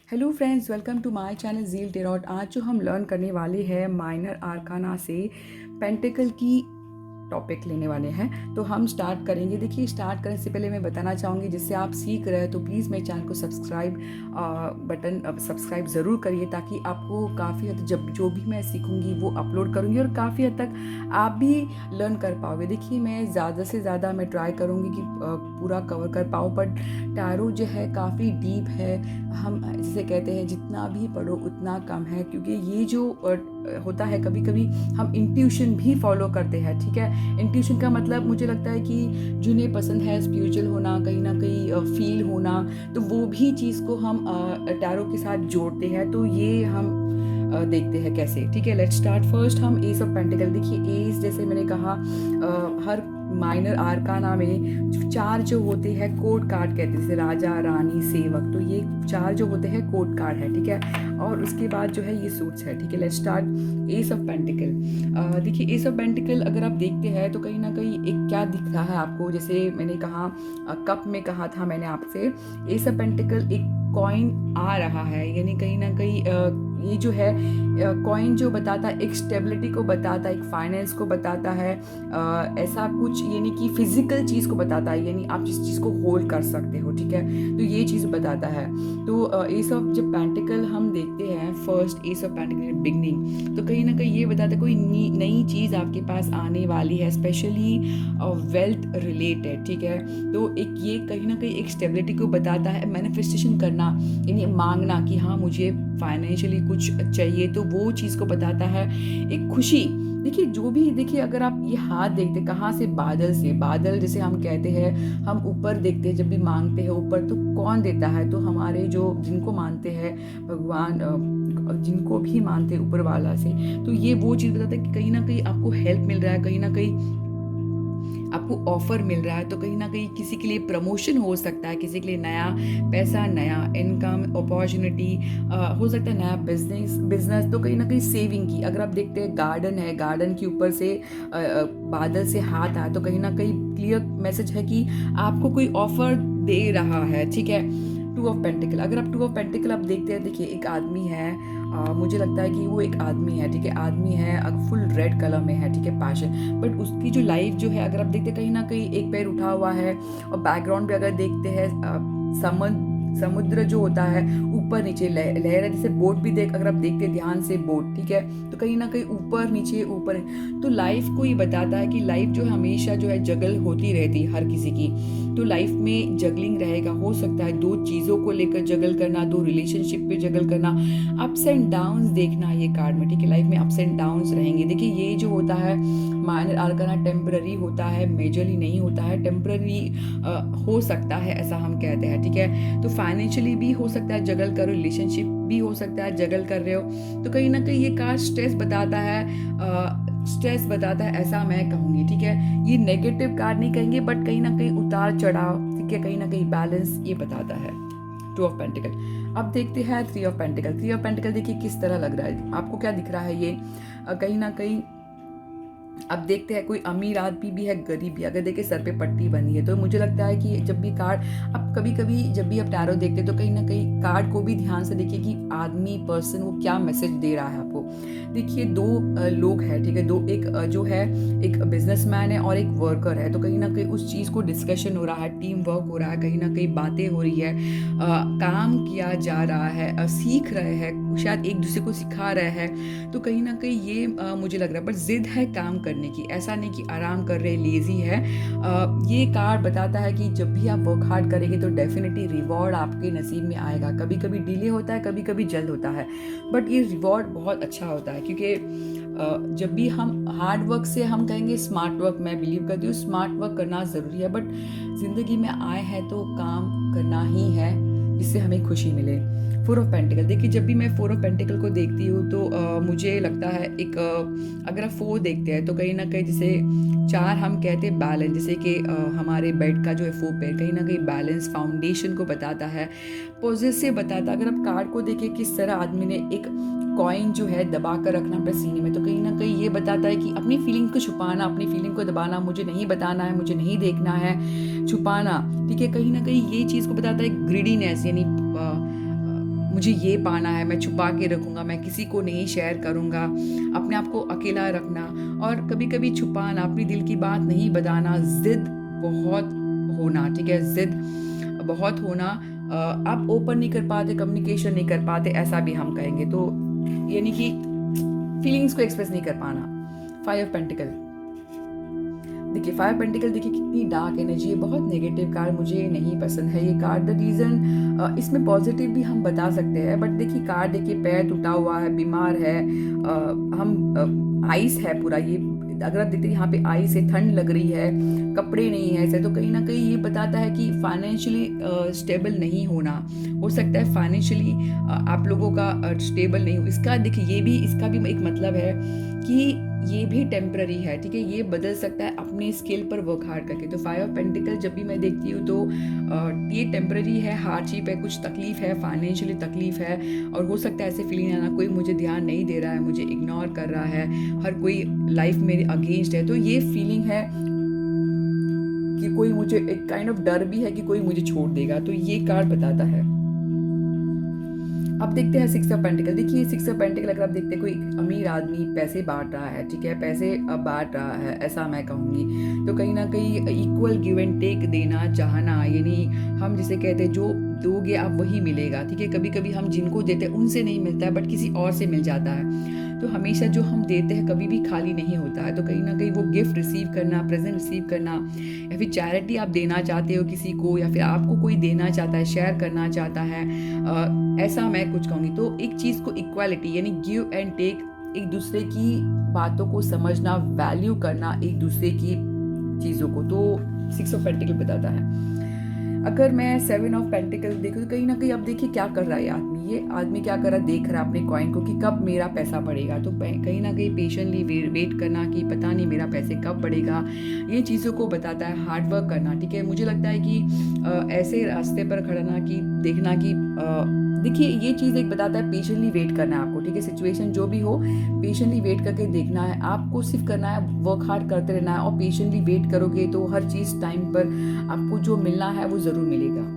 Hello friends, welcome to my channel Zeal Tarot. आज जो हम लर्न करने वाले हैं माइनर आर्काना से पेंटिकल की टॉपिक लेने वाले हैं। तो हम स्टार्ट करेंगे। देखिए, स्टार्ट करने से पहले मैं बताना चाहूँगी, जिससे आप सीख रहे हैं तो प्लीज़ मेरे चैनल को सब्सक्राइब ज़रूर करिए, ताकि आपको काफ़ी हद जब जो भी मैं सीखूँगी वो अपलोड करूँगी और काफ़ी हद तक आप भी लर्न कर पाओगे। देखिए, मैं ज़्यादा से ज़्यादा मैं ट्राई करूँगी कि पूरा कवर कर पाऊँ, बट टैरो जो है काफ़ी डीप है। हम जिसे कहते हैं जितना भी पढ़ो उतना कम है, क्योंकि ये जो होता है, कभी कभी हम इंट्यूशन भी फॉलो करते हैं। ठीक है, इंट्यूशन का मतलब मुझे लगता है कि जिन्हें पसंद है स्पिरिचुअल होना, कहीं ना कहीं फील होना, तो वो भी चीज़ को हम टैरो के साथ जोड़ते हैं। तो ये हम देखते हैं कैसे। ठीक है, लेट्स स्टार्ट। फर्स्ट हम एस ऑफ पेंटिकल। देखिए, एस जैसे मैंने कहा, हर माइनर आर्काना में चार जो होते हैं कोड कार्ड कहते हैं, जैसे राजा, रानी, सेवक। तो ये चार जो होते हैं कोड कार्ड है। ठीक है, और उसके बाद जो है ये सूट्स है। ठीक है, let's start. S of pentacle. देखिए, एस ऑफ पेंटिकल अगर आप देखते हैं तो कहीं ना कहीं एक क्या दिख रहा है आपको, जैसे मैंने कहा कप में कहा था मैंने आपसे, एस ऑफ पेंटिकल एक कॉइन आ रहा है, यानी कहीं ना कहीं ये जो है कॉइन जो बताता है एक स्टेबिलिटी को बताता है, एक फाइनेंस को बताता है, ऐसा कुछ, यानी कि फिजिकल चीज़ को बताता है, यानी आप जिस चीज़ को होल्ड कर सकते हो। ठीक है, तो ये चीज़ बताता है। तो एस ऑफ जब पेंटिकल हम देखते हैं, first S of pentacle beginning, तो कहीं ना कहीं ये बताता है कोई नई चीज़ आपके पास आने वाली है, स्पेशली वेल्थ रिलेटेड। ठीक है, तो एक ये कहीं ना कहीं एक स्टेबिलिटी को बताता है, मैनिफेस्टेशन करना, यानी मांगना कि हाँ मुझे फाइनेंशियली कुछ चाहिए, तो वो चीज़ को बताता है। एक खुशी, देखिए जो भी, देखिए अगर आप ये हाथ देखते कहाँ से, बादल से। बादल जैसे हम कहते हैं, हम ऊपर देखते हैं जब भी मांगते हैं ऊपर, तो कौन देता है? तो हमारे जो जिनको मानते हैं भगवान, जिनको भी मानते हैं ऊपर वाला से। तो ये वो चीज़ बताता है कि कहीं ना कहीं आपको हेल्प मिल रहा है, कहीं ना कहीं आपको ऑफर मिल रहा है। तो कहीं ना कहीं किसी के लिए प्रमोशन हो सकता है, किसी के लिए नया पैसा, नया इनकम अपॉर्चुनिटी हो सकता है, नया बिजनेस। तो कहीं ना कहीं सेविंग की, अगर आप देखते हैं गार्डन है, गार्डन के ऊपर से बादल से हाथ आया, तो कहीं ना कहीं क्लियर मैसेज है कि आपको कोई ऑफर दे रहा है। ठीक है, टू ऑफ पेंटिकल। अगर आप टू ऑफ पेंटिकल आप देखते हैं, देखिए एक आदमी है, मुझे लगता है कि वो एक आदमी है। ठीक है, आदमी है, फुल रेड कलर में है। ठीक है, पैशन, बट उसकी जो लाइफ जो है, अगर आप देखते हैं कहीं ना कहीं एक पैर उठा हुआ है, और बैकग्राउंड भी अगर देखते हैं समुद्र जो होता है, ऊपर नीचे लहर है, जैसे बोट भी अगर आप देखते हैं ध्यान से बोट। ठीक है, तो कहीं ना कहीं ऊपर नीचे ऊपर। तो लाइफ को ये बताता है कि लाइफ जो हमेशा जो है जगल होती रहती है हर किसी की। तो लाइफ में जगलिंग रहेगा, हो सकता है दो चीज़ों को लेकर जगल करना, दो रिलेशनशिप पे जगल करना, अप्स एंड डाउन्स देखना ये कार्ड में। ठीक है, लाइफ में अप्स एंड डाउन्स रहेंगे। देखिए, ये जो होता है माइनर आर्काना टेम्पररी होता है, मेजरली नहीं होता है, टेम्पररी हो सकता है, ऐसा हम कहते हैं। ठीक है, तो फाइनेंशियली भी हो सकता है जगल करो, रिलेशनशिप भी हो सकता है जगल कर रहे हो। तो कहीं ना कहीं ये कार्ड स्ट्रेस बताता है, स्ट्रेस बताता है, ऐसा मैं कहूँगी। ठीक है, ये नेगेटिव कार्ड नहीं कहेंगे, बट कहीं ना कहीं उतार चढ़ाव, ठीक है, कहीं ना कहीं बैलेंस ये बताता है। Two of pentacle. अब देखते हैं three of pentacle. Three of pentacle देखिए किस तरह लग रहा है आपको, क्या दिख रहा है ये, कहीं ना कहीं अब देखते हैं कोई अमीर आदमी भी है, गरीब भी। अगर देखिए सर पे पट्टी बनी है, तो मुझे लगता है कि जब भी कार्ड, अब कभी कभी जब भी आप टैरो देखते हैं तो कहीं ना कहीं कार्ड को भी ध्यान से देखिए कि आदमी, पर्सन, वो क्या मैसेज दे रहा है आपको। देखिए दो लोग हैं। ठीक है, दो, एक जो है एक बिजनेसमैन है और एक वर्कर है। तो कहीं ना कहीं उस चीज़ को डिस्कशन हो रहा है, टीम वर्क हो रहा है, कहीं ना कहीं बातें हो रही है, काम किया जा रहा है, सीख रहे हैं, शायद एक दूसरे को सिखा रहे हैं। तो कहीं ना कहीं ये मुझे लग रहा है, बट जिद है काम करने की, ऐसा नहीं कि आराम कर रहे, लेजी है। ये कार्ड बताता है कि जब भी आप वर्क हार्ड करेंगे तो डेफिनेटली रिवॉर्ड आपके नसीब में आएगा। कभी कभी डिले होता है, कभी कभी जल्द होता है, बट ये रिवॉर्ड बहुत अच्छा होता है। क्योंकि जब भी हम हार्ड वर्क से, हम कहेंगे स्मार्ट वर्क, मैं बिलीव करती हूँ स्मार्ट वर्क करना ज़रूरी है, बट ज़िंदगी में आए हैं तो काम करना ही है जिससे हमें खुशी मिले। Four of pentacle. देखिए, जब भी मैं फोर ऑफ पेंटिकल को देखती हूँ तो मुझे लगता है एक अगर आप फोर देखते हैं तो कहीं ना कहीं, जैसे चार हम कहते हैं बैलेंस, जैसे कि हमारे बेड का जो है फोर पैर, कहीं ना कहीं बैलेंस, फाउंडेशन को बताता है, पॉजिटिव बताता है। अगर आप कार्ड को देखें किस तरह आदमी ने एक कॉइन जो है दबा कर रखना अपने सीने में, तो कहीं ना कहीं ये बताता है कि अपनी फीलिंग को छुपाना, अपनी फीलिंग को दबाना, मुझे नहीं बताना है, मुझे नहीं देखना है, छुपाना। ठीक है, कहीं ना कहीं ये चीज़ को बताता है ग्रीडीनेस, यानी मुझे ये पाना है, मैं छुपा के रखूँगा, मैं किसी को नहीं शेयर करूँगा, अपने आप को अकेला रखना और कभी-कभी छुपाना, अपनी दिल की बात नहीं बताना, ज़िद बहुत होना, ठीक है? ज़िद बहुत होना, आप ओपन नहीं कर पाते, कम्युनिकेशन नहीं कर पाते, ऐसा भी हम कहेंगे। तो यानी कि फीलिंग्स को एक्सप्रेस नहीं कर पाना। 5 ऑफ पेंटिकल, देखिए 5 पेंटिकल देखिए कितनी डार्क एनर्जी है, बहुत नेगेटिव कार्ड, मुझे नहीं पसंद है ये कार्ड। द रीज़न इसमें पॉजिटिव भी हम बता सकते हैं, बट देखिए कार्ड देखिए पैर टूटा हुआ है, बीमार है, हम आइस है पूरा ये, अगर आप देखते हैं यहाँ पे आइस है, ठंड लग रही है, कपड़े नहीं है ऐसे, तो कहीं ना कहीं ये बताता है कि फाइनेंशियली स्टेबल नहीं होना। हो सकता है फाइनेंशियली आप लोगों का स्टेबल नहीं हो, इसका देखिए ये भी, इसका भी एक मतलब है कि ये भी टेम्पररी है, ठीक है? ये बदल सकता है अपने स्किल पर वर्क हार्ड करके। तो 5 ऑफ पेंटिकल जब भी मैं देखती हूँ तो ये टेम्पररी है, हार्डशिप है, कुछ तकलीफ है, फाइनेंशियली तकलीफ है, और हो सकता है ऐसे फीलिंग आना कोई मुझे ध्यान नहीं दे रहा है, मुझे इग्नोर कर रहा है, हर कोई लाइफ मेरे अगेंस्ट है। तो ये फीलिंग है कि कोई मुझे, एक काइंड ऑफ डर भी है कि कोई मुझे छोड़ देगा, तो ये कार्ड बताता है। अब देखते हैं 6 ऑफ पेंटिकल। देखिए 6 ऑफ पेंटिकल अगर आप देखते हैं कोई अमीर आदमी पैसे बांट रहा है, ठीक है, पैसे बांट रहा है, ऐसा मैं कहूँगी। तो कहीं ना कहीं इक्वल गिव एंड टेक देना चाहना, यानी हम जिसे कहते हैं जो दोगे आप वही मिलेगा, ठीक है? कभी कभी हम जिनको देते हैं उनसे नहीं मिलता है, बट किसी और से मिल जाता है। तो हमेशा जो हम देते हैं कभी भी खाली नहीं होता है। तो कहीं ना कहीं वो गिफ्ट रिसीव करना, प्रेजेंट रिसीव करना, या फिर चैरिटी आप देना चाहते हो किसी को, या फिर आपको कोई देना चाहता है, शेयर करना चाहता है, ऐसा मैं कुछ कहूँगी। तो एक चीज़ को इक्वालिटी यानी गिव एंड टेक, एक दूसरे की बातों को समझना, वैल्यू करना एक दूसरे की चीज़ों को, तो 6 ऑफ पेंटिकल बताता है। अगर मैं 7 ऑफ पेंटिकल देखूँ तो कहीं ना कहीं अब देखिए क्या कर रहा है ये आदमी क्या कर रहा है, देख रहा है अपने कॉइन को कि कब मेरा पैसा बढ़ेगा। तो कहीं ना कहीं पेशेंटली वेट करना कि पता नहीं मेरा पैसे कब बढ़ेगा, ये चीज़ों को बताता है। हार्डवर्क करना, ठीक है? मुझे लगता है कि ऐसे रास्ते पर खड़ना कि देखना कि देखिए ये चीज़ एक बताता है, पेशेंटली वेट करना है आपको, ठीक है? सिचुएशन जो भी हो पेशेंटली वेट करके देखना है, आपको सिर्फ करना है, वर्क हार्ड करते रहना है, और पेशेंटली वेट करोगे तो हर चीज़ टाइम पर आपको जो मिलना है वो ज़रूर मिलेगा।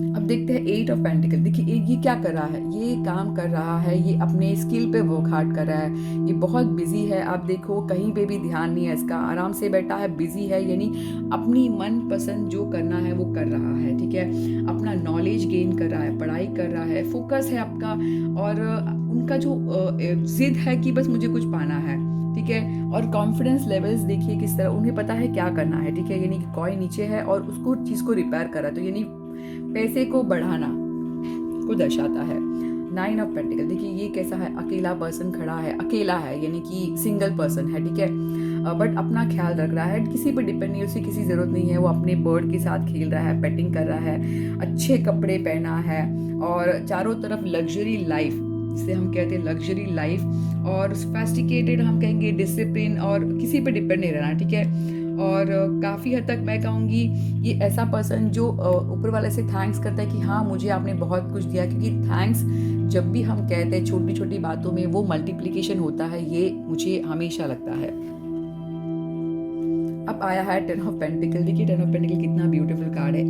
अब देखते हैं 8 ऑफ पेंटिकल। देखिए ये क्या कर रहा है, ये काम कर रहा है, ये अपने स्किल पे वर्क हार्ड कर रहा है, ये बहुत बिजी है। आप देखो कहीं पे भी ध्यान नहीं है इसका, आराम से बैठा है, बिजी है, यानी अपनी मन पसंद जो करना है वो कर रहा है, ठीक है? अपना नॉलेज गेन कर रहा है, पढ़ाई कर रहा है, फोकस है आपका, और उनका जो जिद है कि बस मुझे कुछ पाना है, ठीक है? और कॉन्फिडेंस लेवल्स देखिए किस तरह, उन्हें पता है क्या करना है, ठीक है? यानी कि कॉइन नीचे है और उसको चीज़ को रिपेयर कर रहा है, तो यानी पैसे को बढ़ाना को दर्शाता है। 9 ऑफ पेंटिकल, देखिए ये कैसा है, अकेला पर्सन खड़ा है, अकेला है यानी कि सिंगल पर्सन है, ठीक है? बट अपना ख्याल रख रहा है, किसी पर डिपेंड नहीं, उसे किसी ज़रूरत नहीं है, वो अपने बर्ड के साथ खेल रहा है, पेटिंग कर रहा है, अच्छे कपड़े पहना है, और चारों तरफ लग्जरी लाइफ, जिसे हम कहते हैं लग्जरी लाइफ, और सोफिस्टिकेटेड हम कहेंगे, डिसिप्लिन, और किसी पे डिपेंड नहीं रहना, ठीक है? और काफ़ी हद तक मैं कहूँगी ये ऐसा पर्सन जो ऊपर वाले से थैंक्स करता है कि हाँ मुझे आपने बहुत कुछ दिया, क्योंकि थैंक्स जब भी हम कहते हैं छोटी छोटी बातों में वो मल्टीप्लिकेशन होता है, ये मुझे हमेशा लगता है। अब आया है 10 ऑफ पेंटिकल। देखिए 10 ऑफ पेंटिकल कितना ब्यूटीफुल कार्ड है।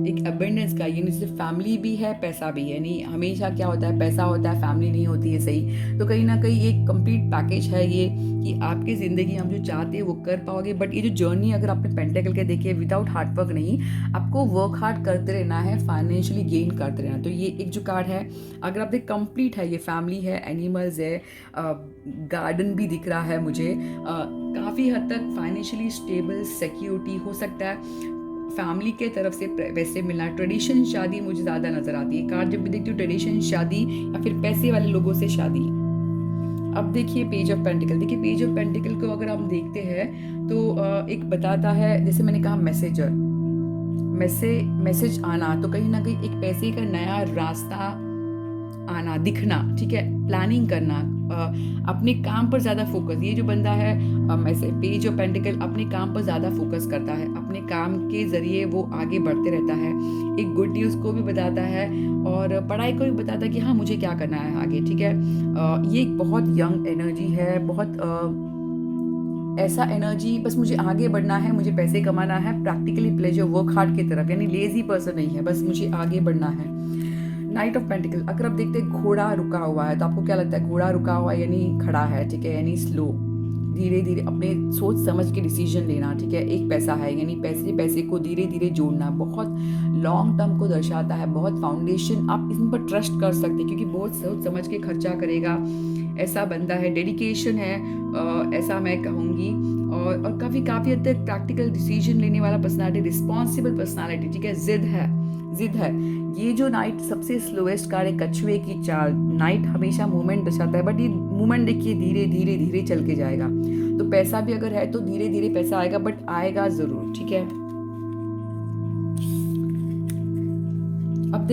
एक अबेंडेंस का, यानी जैसे फैमिली भी है, पैसा भी है। नहीं हमेशा क्या होता है, पैसा होता है, फैमिली नहीं होती है, सही? तो कहीं ना कहीं एक कंप्लीट पैकेज है ये, कि आपकी ज़िंदगी हम जो चाहते हैं वो कर पाओगे। बट ये जो जर्नी अगर आपने पेंटिकल के देखिए, विदाउट हार्डवर्क नहीं, आपको वर्क हार्ड करते रहना है, फाइनेंशियली गेन करते रहना। तो ये एक जो कार्ड है, अगर आप देख कंप्लीट है, ये फैमिली है, एनिमल्स है, गार्डन भी दिख रहा है मुझे, काफ़ी हद तक फाइनेंशियली स्टेबल, सिक्योरिटी हो सकता है, फैमिली के तरफ से पैसे मिलना, ट्रेडिशन शादी मुझे ज़्यादा नज़र आती है। कार्ड जब भी देखती हूँ ट्रेडिशन शादी या फिर पैसे वाले लोगों से शादी। अब देखिए पेज ऑफ पेंटिकल। देखिए पेज ऑफ पेंटिकल को अगर हम देखते हैं तो एक बताता है, जैसे मैंने कहा मैसेज आना, तो कहीं ना कहीं एक पैसे का नया रास्ता आना, दिखना, ठीक है? प्लानिंग करना, अपने काम पर ज़्यादा फोकस। ये जो बंदा है पेज ऑफ पेंटिकल अपने काम पर ज़्यादा फोकस करता है, अपने काम के ज़रिए वो आगे बढ़ते रहता है। एक गुड न्यूज़ को भी बताता है और पढ़ाई को भी बताता है कि हाँ मुझे क्या करना है आगे, ठीक है? ये एक बहुत यंग एनर्जी है, बहुत ऐसा एनर्जी, बस मुझे आगे बढ़ना है, मुझे पैसे कमाना है, प्रैक्टिकली प्लेजर, वर्क हार्ड की तरफ, यानी लेजी पर्सन नहीं है, बस मुझे आगे बढ़ना है। नाइट ऑफ पेंटिकल, अगर आप देखते हैं घोड़ा रुका हुआ है तो आपको क्या लगता है? घोड़ा रुका हुआ है यानी खड़ा है, ठीक है, यानी स्लो, धीरे धीरे अपने सोच समझ के डिसीजन लेना, ठीक है। एक पैसा है यानी पैसे पैसे को धीरे धीरे जोड़ना, बहुत लॉन्ग टर्म को दर्शाता है, बहुत फाउंडेशन, आप इन पर ट्रस्ट कर सकते हैं क्योंकि बहुत सोच समझ के खर्चा करेगा ऐसा बंदा है, डेडिकेशन है, ऐसा मैं कहूँगी। और काफ़ी काफ़ी हद तक प्रैक्टिकल डिसीजन लेने वाला पर्सनालिटी, रिस्पॉन्सिबल पर्सनालिटी, ठीक है। जिद है। ये जो नाइट सबसे स्लोएस्ट कार है, कछुए की चाल। नाइट हमेशा मूवमेंट दर्शाता है, बट ये मूवमेंट देखिए धीरे धीरे धीरे चल के जाएगा। तो पैसा भी अगर है तो धीरे धीरे पैसा आएगा, बट आएगा ज़रूर, ठीक है। अब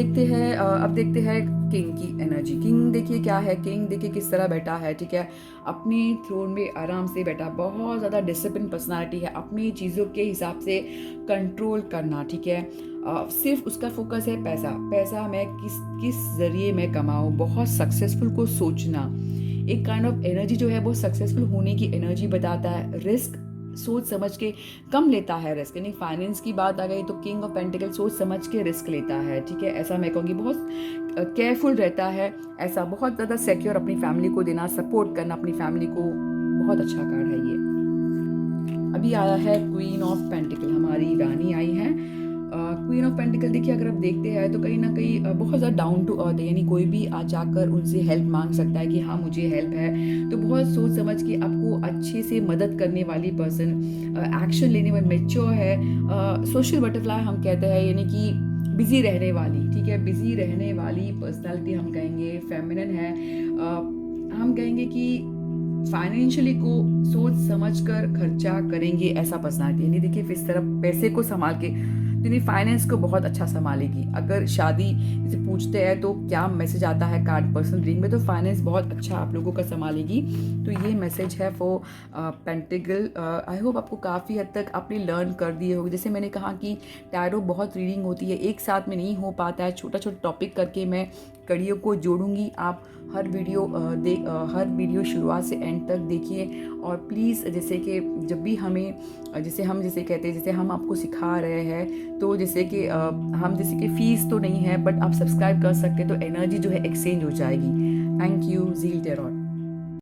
देखते हैं किंग की एनर्जी। किंग देखिए क्या है, किंग देखिए किस तरह बैठा है, ठीक है। अपने थ्रोन में आराम से बैठा, बहुत ज़्यादा डिसिप्लिन पर्सनालिटी है, अपनी चीज़ों के हिसाब से कंट्रोल करना, ठीक है। सिर्फ उसका फोकस है पैसा मैं किस जरिए मैं कमाऊँ, बहुत सक्सेसफुल को सोचना। एक काइंड ऑफ एनर्जी जो है वो सक्सेसफुल होने की एनर्जी बताता है। रिस्क सोच समझ के कम लेता है, रिस्क यानी फाइनेंस की बात आ गई तो किंग ऑफ पेंटिकल सोच समझ के रिस्क लेता है, ठीक है। ऐसा मैं कहूँगी, बहुत केयरफुल रहता है, ऐसा बहुत ज़्यादा सिक्योर अपनी फैमिली को देना, सपोर्ट करना अपनी फैमिली को, बहुत अच्छा कार्ड है ये। अभी आया है क्वीन ऑफ पेंटिकल, हमारी रानी आई है। क्वीन ऑफ पेंटिकल देखिए अगर आप देखते हैं तो कहीं ना कहीं बहुत ज़्यादा डाउन टू अर्थ है, यानी कोई भी आ जाकर उनसे हेल्प मांग सकता है कि हाँ मुझे हेल्प है, तो बहुत सोच समझ के आपको अच्छे से मदद करने वाली पर्सन, एक्शन लेने वाली, मेच्योर है। सोशल बटरफ्लाई हम कहते हैं, यानी कि बिजी रहने वाली, ठीक है, बिजी रहने वाली पर्सनालिटी हम कहेंगे, फेमिनिन है। हम कहेंगे कि फाइनेंशियली को सोच समझ कर खर्चा करेंगे, ऐसा पर्सनालिटी, यानी देखिए इस तरह पैसे को संभाल के, यानी फाइनेंस को बहुत अच्छा संभालेगी। अगर शादी जैसे पूछते हैं तो क्या मैसेज आता है कार्ड पर्सनल रीडिंग में, तो फाइनेंस बहुत अच्छा आप लोगों का संभालेगी। तो ये मैसेज है फॉर पेंटिकल। आई होप आपको काफ़ी हद तक आपने लर्न कर दिए होंगे। जैसे मैंने कहा कि टैरो बहुत रीडिंग होती है, एक साथ में नहीं हो पाता है, छोटा छोटा टॉपिक करके मैं कड़ियों को जोड़ूंगी। आप हर वीडियो शुरुआत से एंड तक देखिए, और प्लीज़ जैसे कि जब भी जैसे कहते हैं, जैसे हम आपको सिखा रहे हैं, तो जैसे कि हम जैसे कि फ़ीस तो नहीं है, बट आप सब्सक्राइब कर सकते हैं तो एनर्जी जो है एक्सचेंज हो जाएगी। Thank you, Zeal टेरॉट।